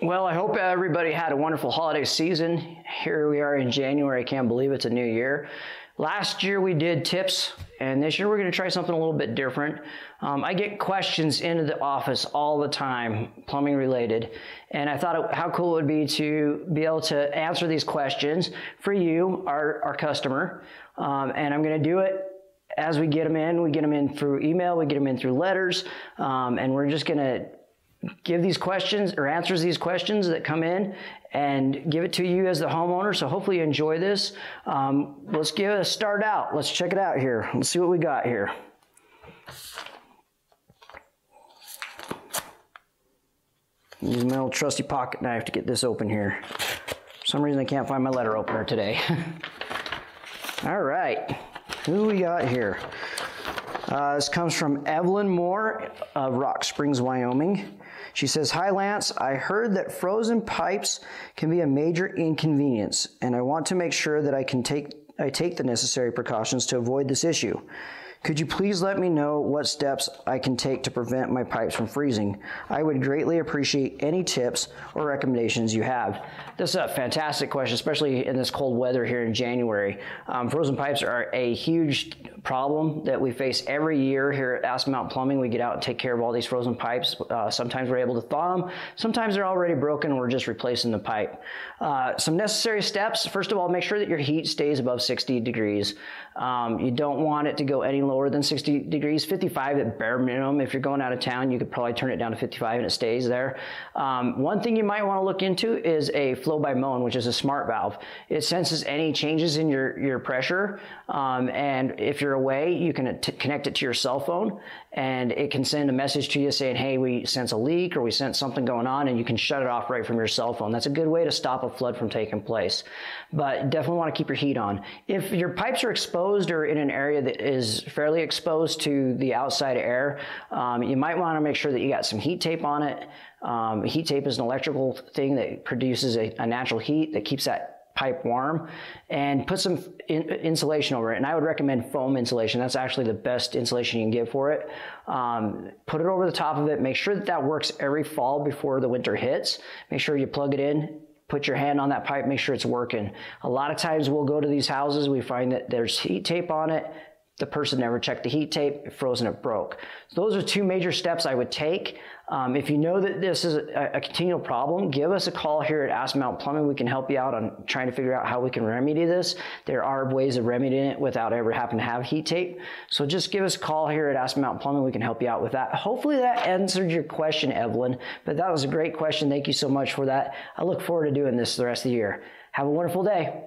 Well, I hope everybody had a wonderful holiday season. Here we are in January. I can't believe it's a new year. Last year we did tips, and this year we're going to try something a little bit different. I get questions into the office all the time, plumbing related, and I thought how cool it would be to be able to answer these questions for you, our customer. And I'm going to do it as we get them in. We get them in through email, we get them in through letters, and we're just going to give these questions or answers these questions that come in and give it to you as the homeowner. So hopefully you enjoy this. Let's give it a start out. Let's check it out here. Let's see what we got here. Use my old trusty pocket knife to get this open here. For some reason I can't find my letter opener today. All right, who we got here? This comes from Evelyn Moore of Rock Springs, Wyoming. She says, "Hi Lance, I heard that frozen pipes can be a major inconvenience, and I want to make sure that I take the necessary precautions to avoid this issue. Could you please let me know what steps I can take to prevent my pipes from freezing? I would greatly appreciate any tips or recommendations you have." This is a fantastic question, especially in this cold weather here in January. Frozen pipes are a huge problem that we face every year here at Aspen Mountain Plumbing. We get out and take care of all these frozen pipes. Sometimes we're able to thaw them. Sometimes they're already broken and we're just replacing the pipe. Some necessary steps. First of all, make sure that your heat stays above 60 degrees. You don't want it to go any lower than 60 degrees. 55 at bare minimum. If you're going out of town, you could probably turn it down to 55 and it stays there. One thing you might want to look into is a flow by moan, which is a smart valve. It senses any changes in your pressure, and if you're away, you can connect it to your cell phone, and it can send a message to you saying, hey, we sense a leak or we sense something going on, and you can shut it off right from your cell phone. That's a good way to stop a flood from taking place. But definitely want to keep your heat on. If your pipes are exposed or in an area that is fairly exposed to the outside air, you might want to make sure that you got some heat tape on it. Heat tape is an electrical thing that produces a natural heat that keeps that pipe warm, and put some insulation over it. And I would recommend foam insulation. That's actually the best insulation you can get for it. Put it over the top of it. Make sure that that works every fall before the winter hits. Make sure you plug it in. Put your hand on that pipe, make sure it's working. A lot of times we'll go to these houses, we find that there's heat tape on it. The person never checked the heat tape, it froze and it broke. So those are two major steps I would take. If you know that this is a continual problem, give us a call here at Aspen Mountain Plumbing. We can help you out on trying to figure out how we can remedy this. There are ways of remedying it without ever having to have heat tape. So just give us a call here at Aspen Mountain Plumbing. We can help you out with that. Hopefully that answered your question, Evelyn. But that was a great question. Thank you so much for that. I look forward to doing this the rest of the year. Have a wonderful day.